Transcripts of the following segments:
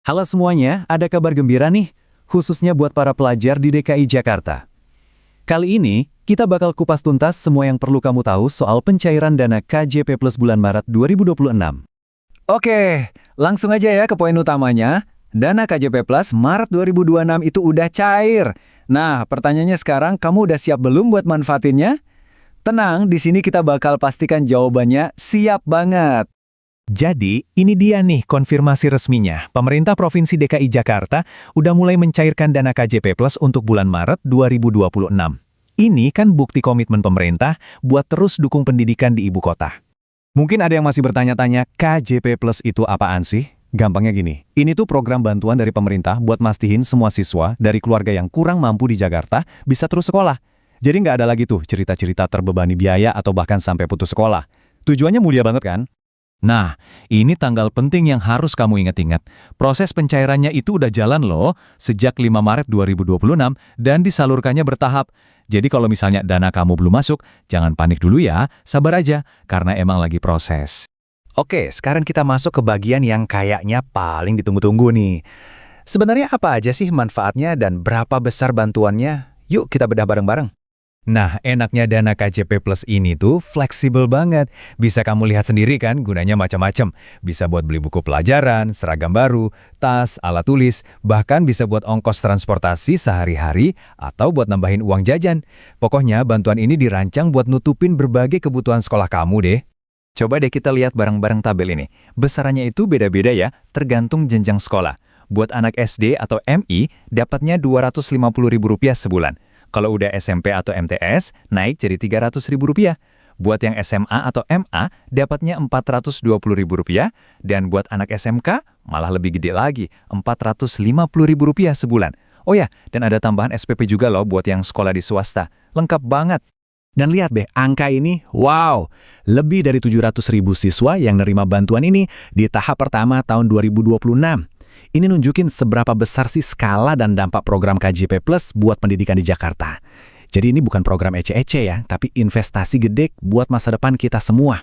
Halo semuanya, ada kabar gembira nih, khususnya buat para pelajar di DKI Jakarta. Kali ini, kita bakal kupas tuntas semua yang perlu kamu tahu soal pencairan dana KJP Plus bulan Maret 2026. Oke, langsung aja ya ke poin utamanya. Dana KJP Plus Maret 2026 itu udah cair. Nah, pertanyaannya sekarang, kamu udah siap belum buat manfaatinnya? Tenang, di sini kita bakal pastikan jawabannya siap banget. Jadi, ini dia nih konfirmasi resminya. Pemerintah Provinsi DKI Jakarta udah mulai mencairkan dana KJP Plus untuk bulan Maret 2026. Ini kan bukti komitmen pemerintah buat terus dukung pendidikan di ibu kota. Mungkin ada yang masih bertanya-tanya, KJP Plus itu apaan sih? Gampangnya gini, ini tuh program bantuan dari pemerintah buat mastiin semua siswa dari keluarga yang kurang mampu di Jakarta bisa terus sekolah. Jadi nggak ada lagi tuh cerita-cerita terbebani biaya atau bahkan sampai putus sekolah. Tujuannya mulia banget kan? Nah, ini tanggal penting yang harus kamu ingat-ingat. Proses pencairannya itu udah jalan loh, sejak 5 Maret 2026 dan disalurkannya bertahap. Jadi kalau misalnya dana kamu belum masuk, jangan panik dulu ya, sabar aja, karena emang lagi proses. Oke, sekarang kita masuk ke bagian yang kayaknya paling ditunggu-tunggu nih. Sebenarnya apa aja sih manfaatnya dan berapa besar bantuannya? Yuk kita bedah bareng-bareng. Nah, enaknya dana KJP Plus ini tuh fleksibel banget. Bisa kamu lihat sendiri kan, gunanya macam-macam. Bisa buat beli buku pelajaran, seragam baru, tas, alat tulis, bahkan bisa buat ongkos transportasi sehari-hari atau buat nambahin uang jajan. Pokoknya bantuan ini dirancang buat nutupin berbagai kebutuhan sekolah kamu deh. Coba deh kita lihat bareng-bareng tabel ini. Besarannya itu beda-beda ya, tergantung jenjang sekolah. Buat anak SD atau MI, dapatnya Rp250.000 sebulan. Kalau udah SMP atau MTS, naik jadi Rp300.000. Buat yang SMA atau MA, dapatnya Rp420.000. Dan buat anak SMK, malah lebih gede lagi, Rp450.000 sebulan. Oh ya, dan ada tambahan SPP juga loh buat yang sekolah di swasta. Lengkap banget. Dan lihat deh, angka ini, wow, lebih dari 700.000 siswa yang nerima bantuan ini di tahap pertama tahun 2026. Ini nunjukin seberapa besar sih skala dan dampak program KJP Plus buat pendidikan di Jakarta. Jadi ini bukan program ece-ece ya, tapi investasi gede buat masa depan kita semua.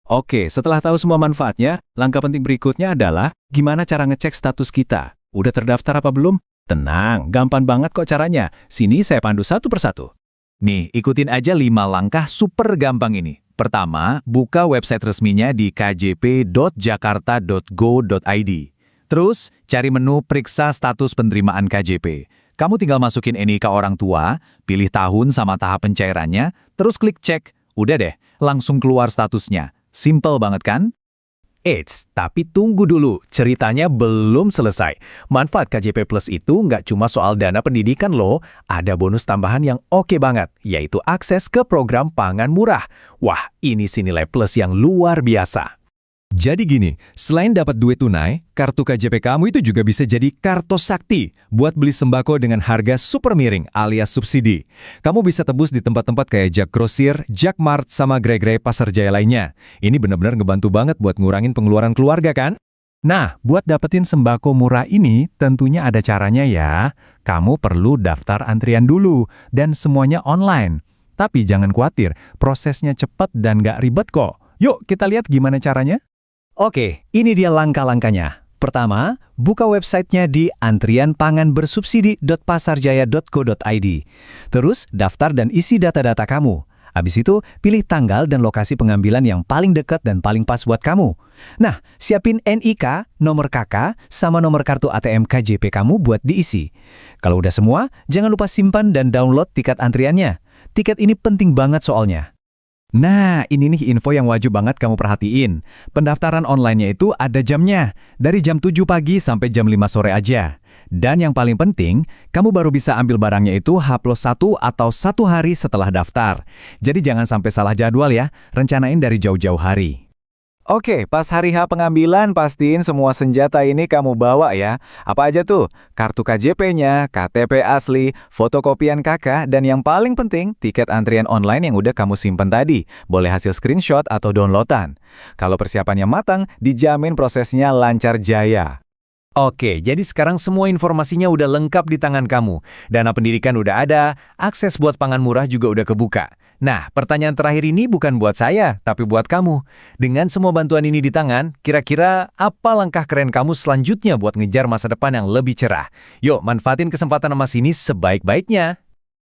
Oke, setelah tahu semua manfaatnya, langkah penting berikutnya adalah gimana cara ngecek status kita. Udah terdaftar apa belum? Tenang, gampang banget kok caranya. Sini saya pandu satu persatu. Nih, ikutin aja 5 langkah super gampang ini. Pertama, buka website resminya di kjp.jakarta.go.id. Terus, cari menu periksa status penerimaan KJP. Kamu tinggal masukin NIK orang tua, pilih tahun sama tahap pencairannya, terus klik cek. Udah deh, langsung keluar statusnya. Simple banget kan? Eits, tapi tunggu dulu, ceritanya belum selesai. Manfaat KJP Plus itu nggak cuma soal dana pendidikan loh, ada bonus tambahan yang oke banget, yaitu akses ke program pangan murah. Wah, ini sih nilai plus yang luar biasa. Jadi gini, selain dapat duit tunai, kartu KJP kamu itu juga bisa jadi kartu sakti buat beli sembako dengan harga super miring alias subsidi. Kamu bisa tebus di tempat-tempat kayak Jak Grosir, Jak Mart, sama Grey Pasar Jaya lainnya. Ini benar-benar ngebantu banget buat ngurangin pengeluaran keluarga kan? Nah, buat dapetin sembako murah ini tentunya ada caranya ya. Kamu perlu daftar antrian dulu dan semuanya online. Tapi jangan khawatir, prosesnya cepat dan gak ribet kok. Yuk kita lihat gimana caranya. Oke, ini dia langkah-langkahnya. Pertama, buka websitenya di antrianpanganbersubsidi.pasarjaya.co.id. Terus, daftar dan isi data-data kamu. Habis itu, pilih tanggal dan lokasi pengambilan yang paling dekat dan paling pas buat kamu. Nah, siapin NIK, nomor KK, sama nomor kartu ATM KJP kamu buat diisi. Kalau udah semua, jangan lupa simpan dan download tiket antriannya. Tiket ini penting banget soalnya. Nah, ini nih info yang wajib banget kamu perhatiin. Pendaftaran online-nya itu ada jamnya, dari jam 7 pagi sampai jam 5 sore aja. Dan yang paling penting, kamu baru bisa ambil barangnya itu H+1 atau 1 hari setelah daftar. Jadi jangan sampai salah jadwal ya, rencanain dari jauh-jauh hari. Oke, pas hari H pengambilan, pastiin semua senjata ini kamu bawa ya. Apa aja tuh? Kartu KJP-nya, KTP asli, fotokopian KK, dan yang paling penting, tiket antrian online yang udah kamu simpen tadi. Boleh hasil screenshot atau downloadan. Kalau persiapannya matang, dijamin prosesnya lancar jaya. Oke, jadi sekarang semua informasinya udah lengkap di tangan kamu. Dana pendidikan udah ada, akses buat pangan murah juga udah kebuka. Nah, pertanyaan terakhir ini bukan buat saya, tapi buat kamu. Dengan semua bantuan ini di tangan, kira-kira apa langkah keren kamu selanjutnya buat ngejar masa depan yang lebih cerah? Yuk, manfaatin kesempatan emas ini sebaik-baiknya.